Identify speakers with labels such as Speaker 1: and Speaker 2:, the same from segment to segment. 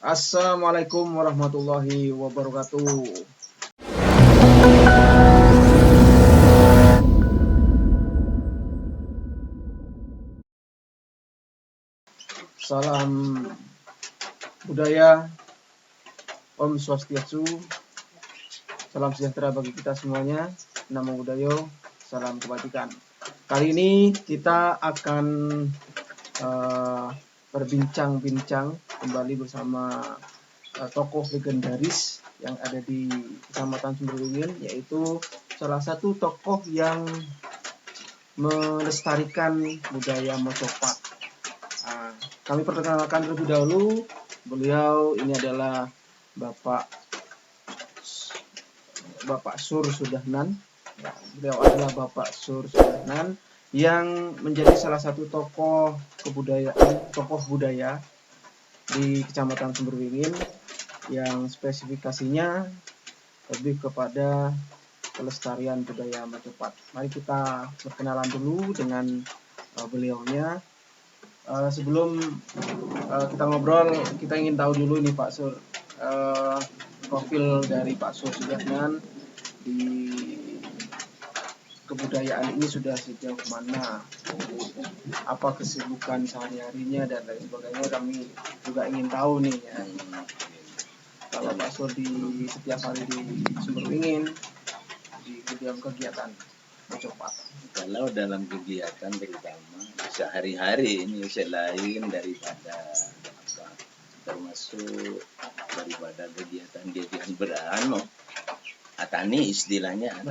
Speaker 1: Assalamualaikum warahmatullahi wabarakatuh. Salam budaya, Om Swastiastu, salam sejahtera bagi kita semuanya. Namo Buddhaya, salam kebajikan. Kali ini kita akan berbincang-bincang kembali bersama tokoh legendaris yang ada di Kecamatan Sumberwingin, yaitu salah satu tokoh yang melestarikan budaya Mocopat. Kami perkenalkan terlebih dahulu, beliau ini adalah Bapak Sur Sudahnan. Ya, beliau adalah Bapak Sur Sudahnan yang menjadi salah satu tokoh budaya di Kecamatan Sumberwingin yang spesifikasinya lebih kepada pelestarian budaya Mocopat. Mari kita berkenalan dulu dengan beliaunya. Sebelum kita ngobrol, kita ingin tahu dulu nih Pak Sur, profil dari Pak Sur Sudahnan di kebudayaan ini sudah sejauh mana, apa kesibukan sehari-harinya dan lain sebagainya. Kami juga ingin tahu nih ya. Kalau Pak Sur di setiap hari di Sumberwingin di dalam kegiatan Mocopat.
Speaker 2: Kalau dalam kegiatan terutama sehari-hari ini selain daripada termasuk daripada kegiatan berano atani istilahnya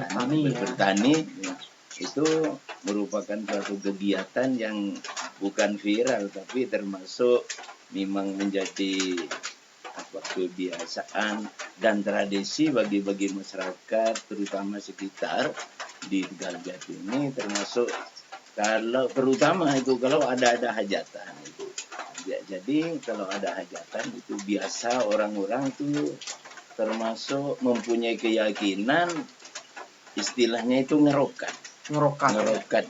Speaker 2: bertani itu merupakan suatu kegiatan yang bukan viral tapi termasuk memang menjadi kebiasaan dan tradisi bagi masyarakat terutama sekitar di Tegal Jati ini, termasuk terutama itu kalau ada hajatan itu. Ya, jadi kalau ada hajatan itu biasa orang-orang itu termasuk mempunyai keyakinan istilahnya itu ngerokat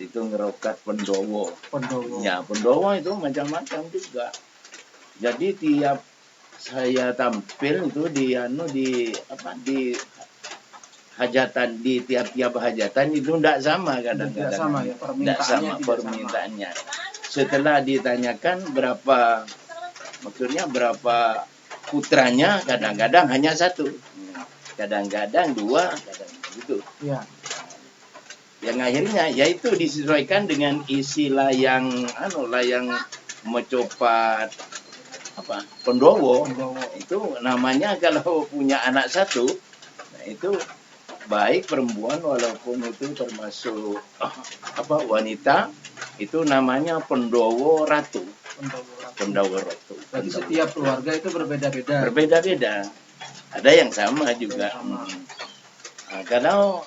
Speaker 2: itu ngerokat pendowo. Ya, pendowo itu macam-macam juga. Jadi tiap saya tampil itu di hajatan, di tiap-tiap hajatan itu tidak sama kadang-kadang. Tidak sama permintaannya. Setelah ditanyakan berapa putranya, kadang-kadang hanya satu, kadang-kadang dua, kadang-kadang gitu.
Speaker 1: Ya.
Speaker 2: Yang akhirnya yaitu disesuaikan dengan istilah yang Mocopat pendowo. Itu namanya kalau punya anak satu, nah itu baik perempuan walaupun itu termasuk wanita, itu namanya pendowo ratu.
Speaker 1: Jadi setiap keluarga itu berbeda-beda.
Speaker 2: Ada yang sama juga. Nah, kalau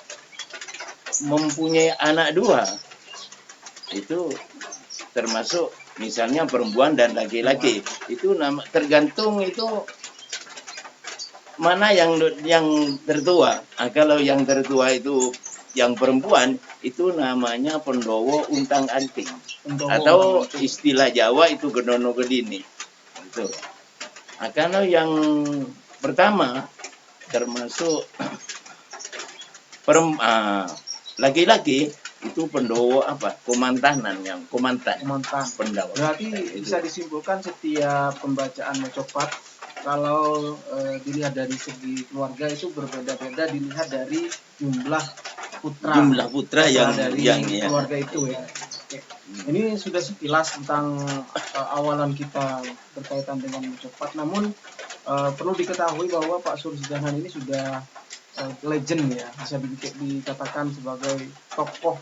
Speaker 2: mempunyai anak dua itu termasuk misalnya perempuan dan laki-laki, itu tergantung itu mana yang tertua. Nah, kalau yang tertua itu yang perempuan itu namanya pendowo untang anting, atau istilah Jawa itu genono gedini. Itu. Nah, kalau yang pertama termasuk laki-laki itu pendowo komantan pendowo.
Speaker 1: Berarti bisa disimpulkan setiap pembacaan Mocopat kalau dilihat dari segi keluarga itu berbeda-beda, dilihat dari jumlah putra yang keluarga itu ya. Ini sudah sekilas tentang awalan kita berkaitan dengan Mocopat. Namun perlu diketahui bahwa Pak Sur Sudahnan ini sudah legend ya, bisa dikatakan sebagai tokoh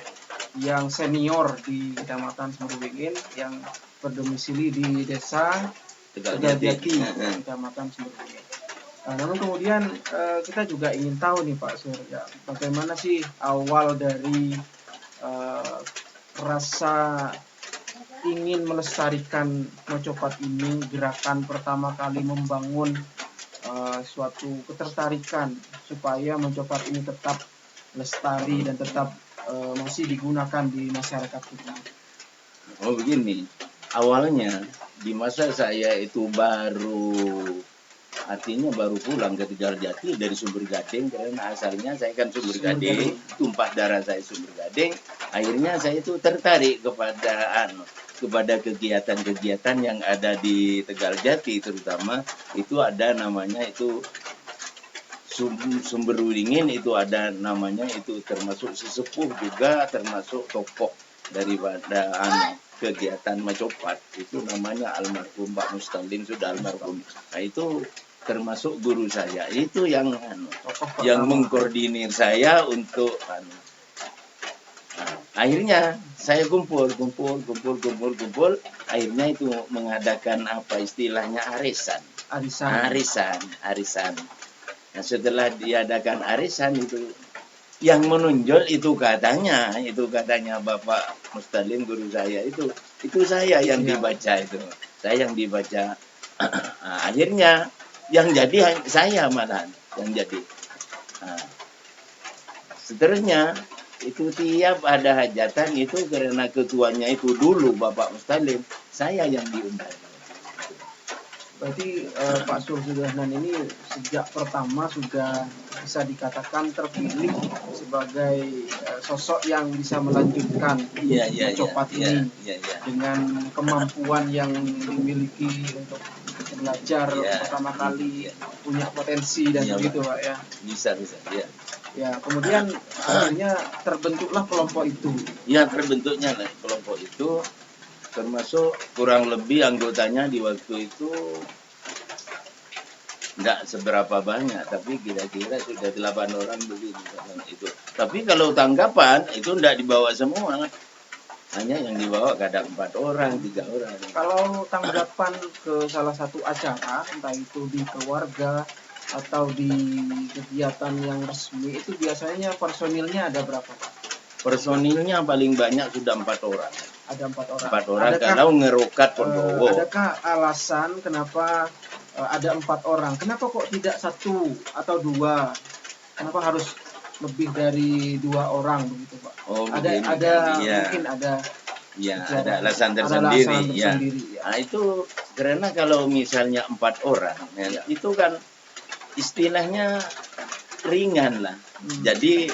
Speaker 1: yang senior di Kecamatan Sumberwingin yang berdomisili di desa Tegal Jati, Kecamatan Sumberwingin. Namun kemudian kita juga ingin tahu nih Pak Sur, ya, bagaimana sih awal dari rasa ingin melestarikan Mocopat ini, gerakan pertama kali membangun suatu ketertarikan supaya Mocopat ini tetap lestari dan tetap masih digunakan di masyarakat kita.
Speaker 2: Begini, awalnya di masa saya itu baru artinya baru pulang ke Tegaljati dari Sumber Gading, karena asalnya saya kan Sumber Gading, tumpah darah saya Sumber Gading. Akhirnya saya itu tertarik kepada kegiatan-kegiatan yang ada di Tegaljati, terutama itu ada namanya itu Sumber Wringin, itu ada namanya itu termasuk sesepuh juga, termasuk tokoh daripada kegiatan Macopat, itu namanya almarhum Pak Mustalin, sudah almarhum. Nah itu termasuk guru saya, itu yang mengkoordinir saya untuk akhirnya saya kumpul, akhirnya itu mengadakan apa istilahnya arisan. Nah, setelah diadakan arisan itu yang menonjol itu katanya Bapak Mustalin, guru saya itu saya yang dibaca itu, saya yang dibaca. Nah, akhirnya yang jadi saya malahan yang jadi. Nah, seterusnya itu tiap ada hajatan itu karena ketuanya itu dulu Bapak Mustalin, saya yang diundang.
Speaker 1: Berarti Pak Zulkifli ini sejak pertama sudah bisa dikatakan terpilih sebagai sosok yang bisa melanjutkan Macopat ini dengan kemampuan yang dimiliki untuk belajar pertama kali, punya potensi dan begitu Pak ya.
Speaker 2: Bisa ya.
Speaker 1: Ya, kemudian akhirnya terbentuklah kelompok itu.
Speaker 2: Ya, terbentuknya kelompok itu, termasuk kurang lebih anggotanya di waktu itu enggak seberapa banyak, tapi kira-kira sudah 8 orang begini itu. Tapi kalau tanggapan itu enggak dibawa semua, hanya yang dibawa kadang 4 orang, 3 orang.
Speaker 1: Kalau tanggapan ke salah satu acara, entah itu di keluarga atau di kegiatan yang resmi, itu biasanya personilnya ada berapa Pak?
Speaker 2: Personilnya paling banyak sudah 4 orang.
Speaker 1: Ada 4 orang.
Speaker 2: 4 orang kalau ngerokat Pondowo.
Speaker 1: Adakah alasan kenapa ada 4 orang? Kenapa kok tidak 1 atau 2? Kenapa harus lebih dari 2 orang begitu Pak?
Speaker 2: Oh,
Speaker 1: ada
Speaker 2: ya.
Speaker 1: Mungkin ada.
Speaker 2: Ya, ada alasan tersendiri. Ya. Nah, itu karena kalau misalnya 4 orang, itu kan istilahnya ringan lah. Jadi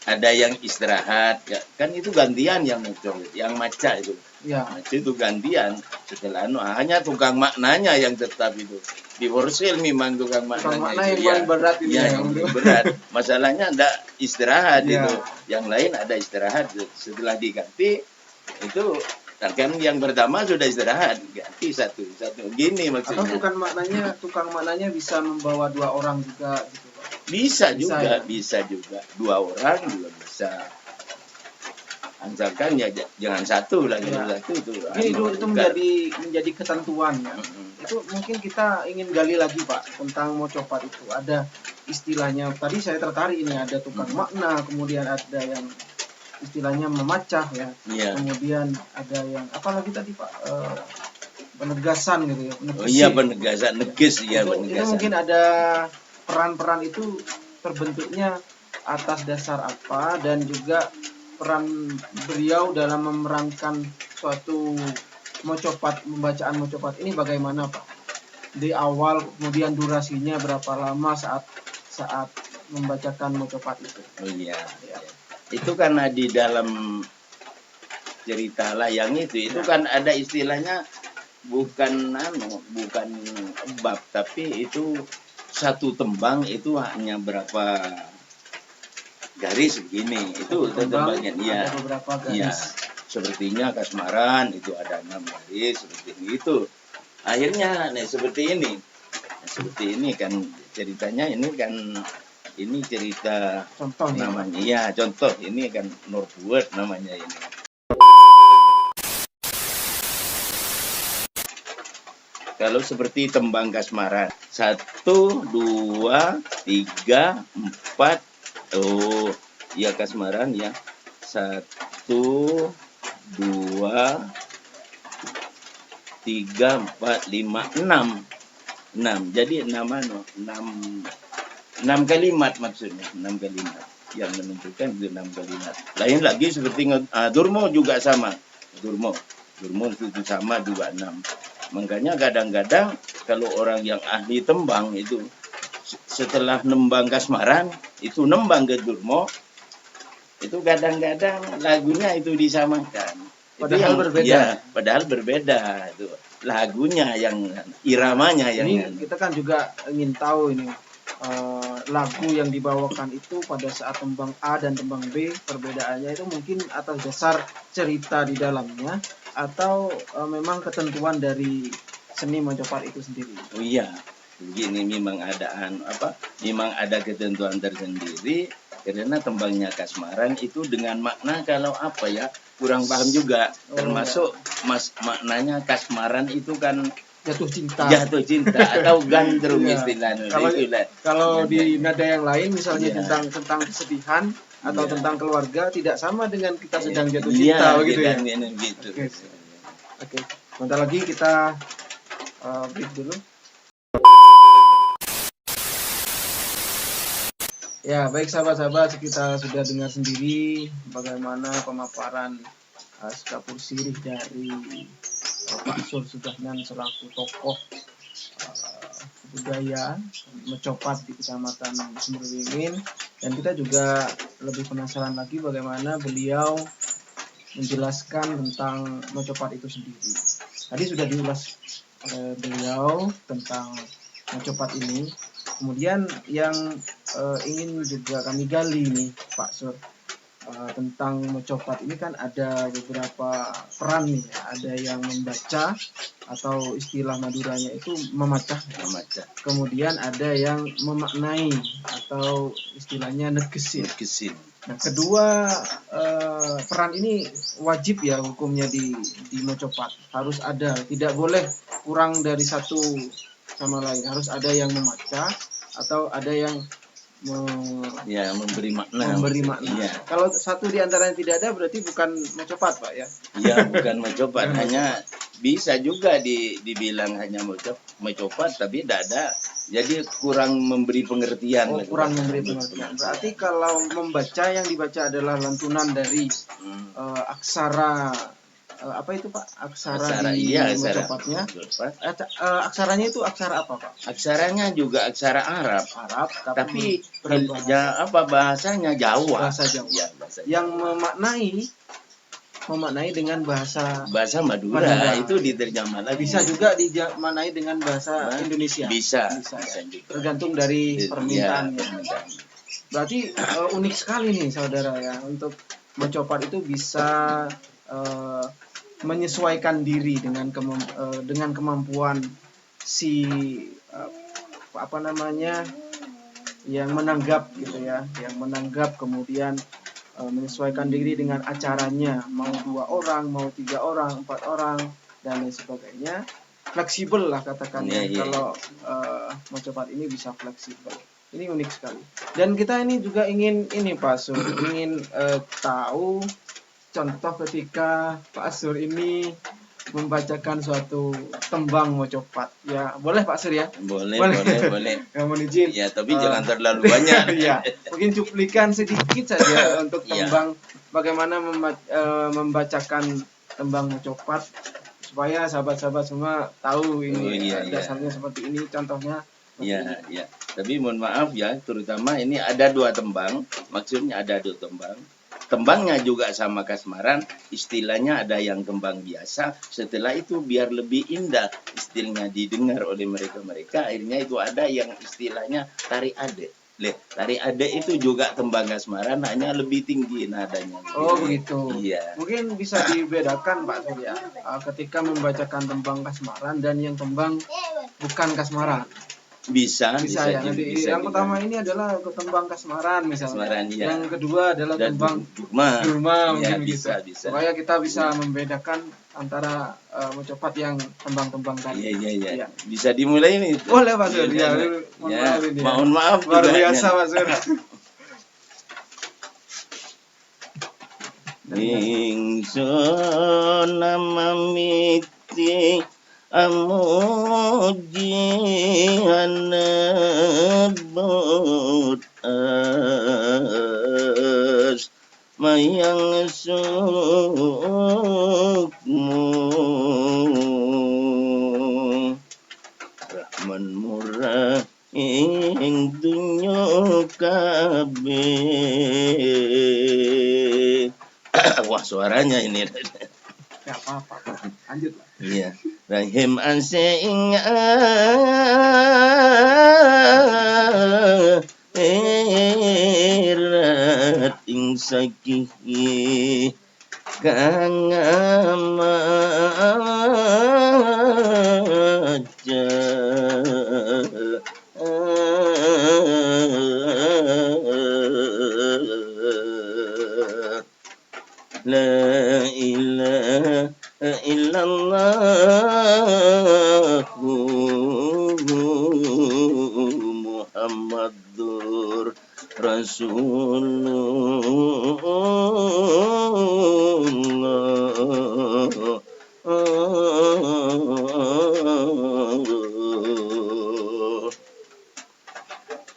Speaker 2: ada yang istirahat, kan itu gantian yang muncul, yang maca itu.
Speaker 1: Ya.
Speaker 2: Maca itu gantian. Setelah hanya tukang maknanya yang tetap itu. Di Worsil memang tukang maknanya
Speaker 1: itu. Yang berat itu.
Speaker 2: Yang berat. Masalahnya ada istirahat itu. Yang lain ada istirahat. Setelah diganti itu kan yang pertama sudah istirahat, ganti satu gini maksudnya.
Speaker 1: Atau tukang maknanya bisa membawa 2 orang juga gitu Pak?
Speaker 2: Bisa juga 2 orang juga bisa. Asalkan ya jangan 1 lagi satu itu.
Speaker 1: Itu menjadi ketentuan ya. Itu mungkin kita ingin gali lagi Pak tentang Macopat itu. Ada istilahnya tadi saya tertarik ini, ada tukang makna, kemudian ada yang istilahnya memacah ya. Kemudian ada yang apalagi tadi Pak, penegasan gitu ya.
Speaker 2: Penegasan, negis ya penegasan.
Speaker 1: Itu mungkin ada peran-peran itu terbentuknya atas dasar apa, dan juga peran beliau dalam memerankan suatu pembacaan Macopat ini bagaimana Pak? Di awal, kemudian durasinya berapa lama saat membacakan Macopat itu?
Speaker 2: Itu karena di dalam cerita layang itu kan ada istilahnya bukan bab, tapi itu satu tembang itu hanya berapa garis begini. Itu tembangnya
Speaker 1: ada beberapa garis.
Speaker 2: Sepertinya kasmaran itu ada 6 garis seperti itu. Akhirnya seperti ini kan ceritanya, ini cerita
Speaker 1: contoh
Speaker 2: namanya. Contoh ini kan Northwood namanya ini. Kalau seperti tembang kasmaran 1, 2, 3, 4. Oh, ya kasmaran ya. 1, 2, 3, 4, 5, 6. Jadi 6 kalimat maksudnya, 6 kalimat yang menunjukkan itu 6 kalimat. Lain lagi seperti Durmo juga sama. Durmo itu sama juga 6. Makanya kadang-kadang kalau orang yang ahli tembang itu setelah nembang kasmaran itu nembang ke Durmo, itu kadang-kadang lagunya itu disamakan.
Speaker 1: Padahal
Speaker 2: itu
Speaker 1: berbeda.
Speaker 2: Ya, padahal berbeda itu lagunya yang iramanya yang
Speaker 1: Ini kita kan juga ingin tahu ini lagu yang dibawakan itu pada saat tembang A dan tembang B, perbedaannya itu mungkin atas dasar cerita di dalamnya atau memang ketentuan dari seni Mojopahit itu sendiri.
Speaker 2: Oh iya, begini memang ada ketentuan tersendiri karena tembangnya kasmaran itu dengan makna kalau apa ya kurang paham juga, termasuk maknanya kasmaran itu kan
Speaker 1: Jatuh cinta.
Speaker 2: Atau gandrung
Speaker 1: Iya.
Speaker 2: istilahnya.
Speaker 1: Kalau di nada yang lain misalnya
Speaker 2: Iya.
Speaker 1: tentang kesedihan atau
Speaker 2: Iya.
Speaker 1: tentang keluarga tidak sama dengan kita sedang jatuh
Speaker 2: Iya,
Speaker 1: cinta begitu ya.
Speaker 2: Gitu.
Speaker 1: Oke. Bentar lagi kita break dulu. Ya, baik sahabat-sahabat, kita sudah dengar sendiri bagaimana pemaparan Sekapur Sirih dari Pak Sur Sugahnan selaku tokoh budaya Mecopat di Kecamatan Sumberwimin, dan kita juga lebih penasaran lagi bagaimana beliau menjelaskan tentang Mecopat itu sendiri. Tadi sudah diulas oleh beliau tentang Mecopat ini. Kemudian yang ingin juga kami gali nih Pak Sur, tentang Mecopat ini kan ada beberapa peran nih, ada yang membaca atau istilah Maduranya itu memacah. Kemudian ada yang memaknai atau istilahnya negesin. Nah, kedua peran ini wajib ya hukumnya di Mecopat, harus ada, tidak boleh kurang dari satu sama lain, harus ada yang memacah atau ada yang
Speaker 2: memberi makna.
Speaker 1: Iya. Kalau satu di antaranya tidak ada berarti bukan Mecopat, Pak ya?
Speaker 2: Iya, bukan Mecopat. Hanya bisa juga dibilang hanya Mecopat tapi tidak ada. Jadi kurang memberi pengertian.
Speaker 1: Kurang memberi pengertian. Berarti kalau membaca yang dibaca adalah lantunan dari aksara apa itu Pak? Aksara di Mecopatnya. Aksaranya itu aksara apa Pak?
Speaker 2: Aksaranya juga aksara Arab, tapi bahasanya Jawa.
Speaker 1: Bahasa Jawa. Ya, yang memaknai dengan bahasa
Speaker 2: Madura. Itu diterjemah lagi.
Speaker 1: Bisa juga dimaknai dengan bahasa Indonesia.
Speaker 2: Bisa
Speaker 1: juga. Tergantung dari permintaannya. Berarti unik sekali nih saudara ya, untuk Mecopat itu bisa menyesuaikan diri dengan kemampuan si yang menanggap gitu ya, kemudian menyesuaikan diri dengan acaranya, mau 2 orang, mau 3 orang, 4 orang dan lain sebagainya. Fleksibel lah katakannya. Kalau Mecopat ini bisa fleksibel. Ini unik sekali. Dan kita ini juga ingin Pak Sur, ingin tahu contoh ketika Pak Sur ini membacakan suatu tembang Mecopat. Ya, boleh Pak Sur ya?
Speaker 2: Boleh.
Speaker 1: Mohon izin.
Speaker 2: Ya, tapi jangan terlalu banyak.
Speaker 1: Ya, mungkin cuplikan sedikit saja untuk tembang, bagaimana membacakan tembang Mecopat supaya sahabat-sahabat semua tahu ini dasarnya seperti ini, contohnya.
Speaker 2: Iya. Tapi mohon maaf ya, terutama ini ada 2 tembang, maksudnya ada 2 tembang. Tembangnya juga sama kasmaran, istilahnya ada yang tembang biasa. Setelah itu biar lebih indah istilahnya didengar oleh mereka, akhirnya itu ada yang istilahnya tari ade. Tari ade itu juga tembang kasmaran, hanya lebih tinggi nadanya.
Speaker 1: Oh begitu.
Speaker 2: Iya.
Speaker 1: Mungkin bisa dibedakan Pak Surya ketika membacakan tembang kasmaran dan yang tembang bukan kasmaran.
Speaker 2: Bisa
Speaker 1: ya. Nanti yang pertama ini adalah tembang kasmaran misalnya. Yang kedua adalah tembang Durma
Speaker 2: ya,
Speaker 1: mungkin
Speaker 2: bisa.
Speaker 1: Supaya kita bisa membedakan antara Mecopat yang tembang-tembang tadi.
Speaker 2: Iya. Bisa dimulai ini.
Speaker 1: Boleh Pak Sur.
Speaker 2: Mohon maaf
Speaker 1: luar biasa Pak Sur.
Speaker 2: Ingsun namamiti amuji anebut as mayang sukmu ing dunya kabeh. Wah, suaranya ini.
Speaker 1: Ya apa-apa. Lanjut lah.
Speaker 2: Iya. Rahim asing erat ing sakihi kang amaja la ilaha illallah Muhammadur Rasulullah.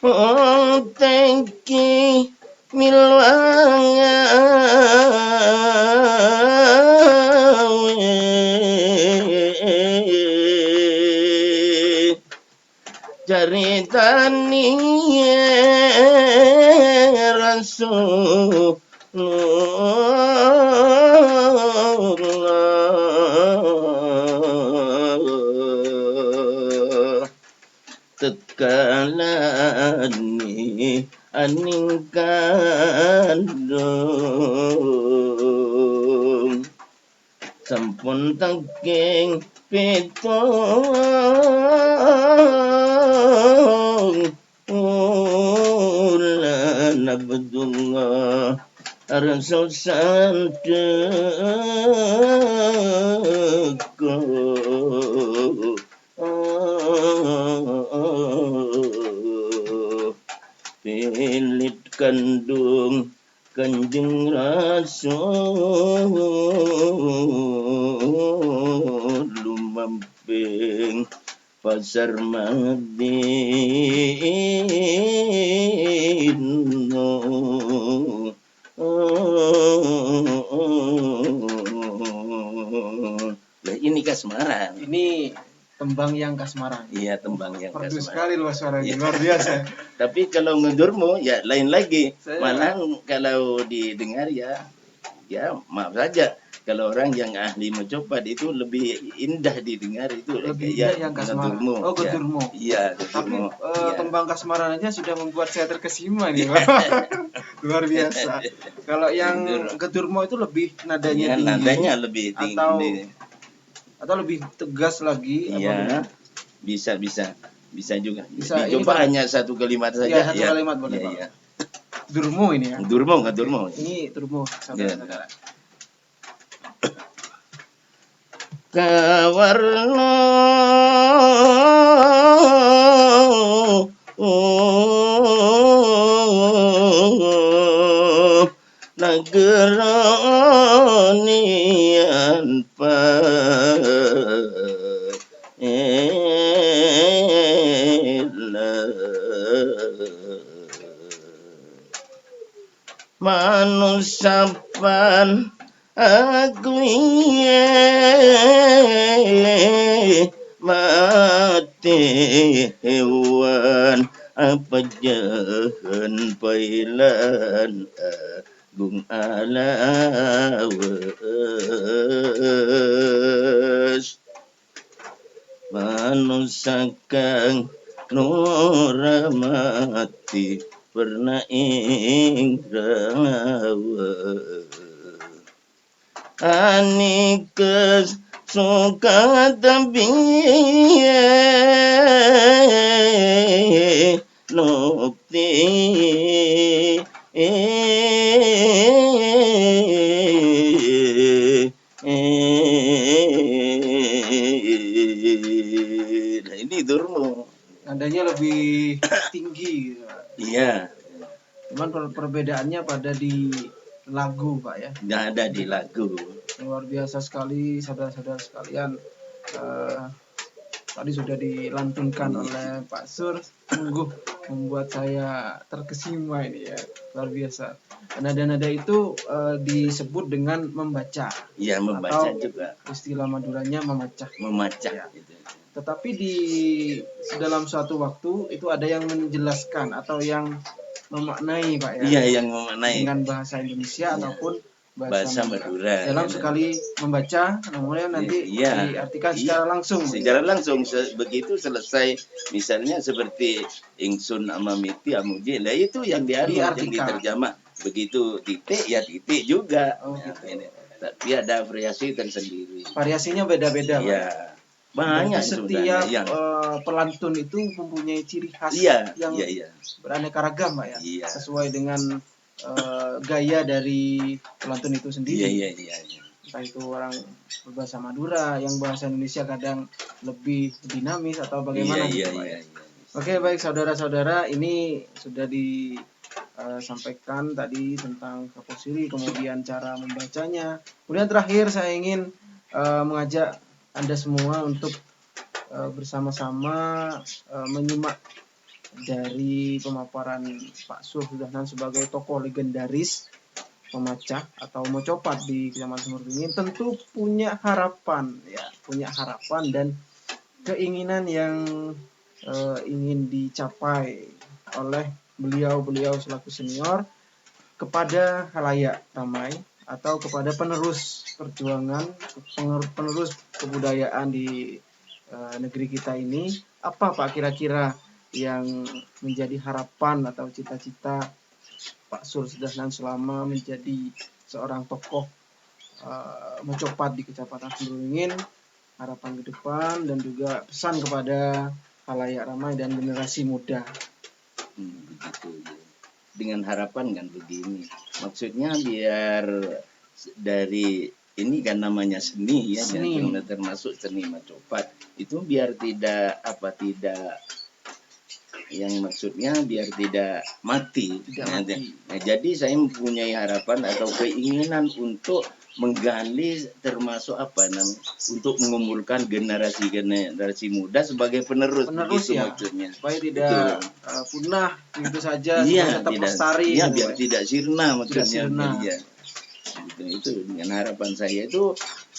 Speaker 2: Oh, thank you, milwangawe caritani Rasulullah tekalani aning kandung sampun tangking pitong ulan Abdullah Rasul santeko pilit kandung Kanjeng Rasul lumamping pasar Madinah. Nah, ini kasmaran.
Speaker 1: Ini tembang yang kasmaran.
Speaker 2: Iya, tembang yang
Speaker 1: Merdu
Speaker 2: kasmaran.
Speaker 1: sekali luas suaranya,
Speaker 2: Iya.
Speaker 1: luar biasa.
Speaker 2: Tapi kalau ngedurmo ya lain lagi.
Speaker 1: Saya-
Speaker 2: Malah kalau didengar ya maaf saja. Kalau orang yang ahli mencopat itu lebih indah didengar itu
Speaker 1: Lebih
Speaker 2: ya,
Speaker 1: indah yang kasmaran.
Speaker 2: ngedurmo.
Speaker 1: Oh,
Speaker 2: Ya.
Speaker 1: ngedurmo.
Speaker 2: Iya,
Speaker 1: Tapi
Speaker 2: ngedurmo. Iya.
Speaker 1: tembang kasmaran aja sudah membuat saya terkesima nih, Pak. Luar biasa. Kalau yang gedurmo itu lebih nadanya
Speaker 2: Iya,
Speaker 1: tinggi.
Speaker 2: nadanya lebih tinggi.
Speaker 1: Atau lebih tegas lagi.
Speaker 2: Iya, bisa juga.
Speaker 1: Bisa, ini
Speaker 2: Dicoba
Speaker 1: Pak.
Speaker 2: hanya satu kalimat saja.
Speaker 1: Iya, satu kalimat boleh, Pak.
Speaker 2: Iya.
Speaker 1: Durmo ini ya.
Speaker 2: Durmo nggak durmo?
Speaker 1: Ini durmo, saudara-saudara.
Speaker 2: Kawarno nageranian manusapan aku mati hewan apa jahan pailan agung alawas manusakang nuramati pernah ingrawa anikes suka tabiye nukti nah ini durmo
Speaker 1: Nadanya lebih tinggi.
Speaker 2: iya
Speaker 1: Cuman perbedaannya pada di lagu, Pak ya.
Speaker 2: nggak ada di lagu.
Speaker 1: Luar biasa sekali, saudara-saudara sekalian. Tadi sudah dilantunkan oleh Pak Sur, sungguh membuat saya terkesima ini ya, luar biasa. Nada-nada itu disebut dengan membaca.
Speaker 2: Iya, membaca
Speaker 1: Atau
Speaker 2: juga.
Speaker 1: istilah Maduranya memecah.
Speaker 2: Memacah
Speaker 1: Ya.
Speaker 2: gitu.
Speaker 1: tetapi di dalam suatu waktu itu ada yang menjelaskan atau yang memaknai Pak ya.
Speaker 2: Iya, yang memaknai
Speaker 1: Dengan bahasa Indonesia ataupun
Speaker 2: bahasa Madura.
Speaker 1: Dalam
Speaker 2: Ya.
Speaker 1: sekali membaca, namun nanti
Speaker 2: Iya,
Speaker 1: diartikan secara langsung.
Speaker 2: Secara langsung begitu selesai, misalnya seperti ingsun amamiti amuji, lah itu yang yang diterjemah. Begitu titik ya titik juga.
Speaker 1: Gitu.
Speaker 2: Ini. Tapi ada variasi tersendiri.
Speaker 1: Variasinya beda-beda.
Speaker 2: Iya. Banyak
Speaker 1: setiap pelantun itu mempunyai ciri khas yang beraneka ragam, Pak ya. Iya. Sesuai dengan gaya dari pelantun itu sendiri.
Speaker 2: Iya.
Speaker 1: Entah itu orang berbahasa Madura, yang bahasa Indonesia kadang lebih dinamis atau bagaimana gitu, Pak ya. Oke, baik saudara-saudara, ini sudah disampaikan tadi tentang Kaposiri, kemudian cara membacanya. Kemudian terakhir saya ingin mengajak Anda semua untuk bersama-sama menyimak dari pemaparan Pak Sur Sudahnan sebagai tokoh legendaris pemacah atau mocopat di Kecamatan Sumur Dingin. Tentu punya harapan dan keinginan yang ingin dicapai oleh beliau selaku senior kepada khalayak ramai atau kepada penerus perjuangan, penerus kebudayaan di negeri kita ini. Apa Pak kira-kira yang menjadi harapan atau cita-cita Pak Sur Sudahnan selama menjadi seorang tokoh mocopat di Kecamatan Sumur Dingin, harapan ke depan dan juga pesan kepada khalayak ramai dan generasi muda.
Speaker 2: Begitu. Dengan harapan kan begini, maksudnya biar dari ini kan namanya seni ya, yang termasuk seni mocopat itu biar tidak yang maksudnya biar tidak mati. Nah, jadi saya mempunyai harapan atau keinginan untuk menggali termasuk untuk mengumpulkan generasi muda sebagai penerus gitu
Speaker 1: ya,
Speaker 2: maksudnya.
Speaker 1: Supaya tidak punah begitu saja, tetap lestari.
Speaker 2: Iya, biar tidak sirna maksudnya. Iya. Itu dengan harapan saya itu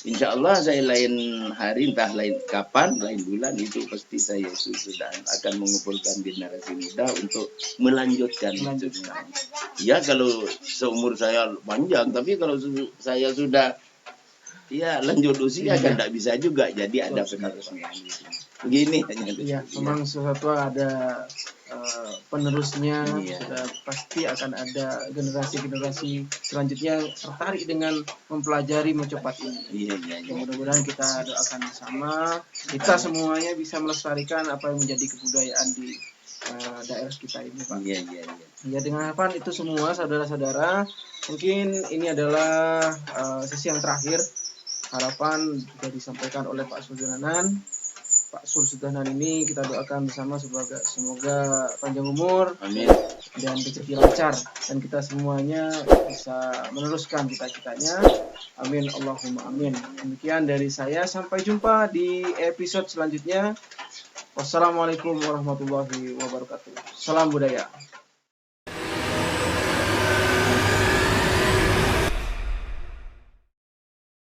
Speaker 2: insya Allah saya lain hari entah lain kapan lain bulan itu pasti saya itu sudah akan mengumpulkan generasi muda untuk melanjutkan. Ya kalau seumur saya panjang, tapi kalau saya sudah lanjut usia kan tidak bisa juga, jadi ada penerusnya begini hanya.
Speaker 1: Iya, memang sesuatu ada penerusnya, sudah pasti akan ada generasi selanjutnya tertarik dengan mempelajari mocopat ini. Iya. Mudah-mudahan kita doakan bersama, kita semuanya bisa melestarikan apa yang menjadi kebudayaan di daerah kita ini, Pak.
Speaker 2: Iya.
Speaker 1: Ya, dengan harapan itu semua saudara-saudara, mungkin ini adalah sesi yang terakhir. Harapan sudah disampaikan oleh Pak Sur Sudahnan ini kita doakan bersama semoga panjang umur,
Speaker 2: amin,
Speaker 1: dan rezeki lancar dan kita semuanya bisa meneruskan cita-citanya. Amin, Allahumma amin. Demikian dari saya, sampai jumpa di episode selanjutnya. Wassalamualaikum warahmatullahi wabarakatuh. Salam budaya.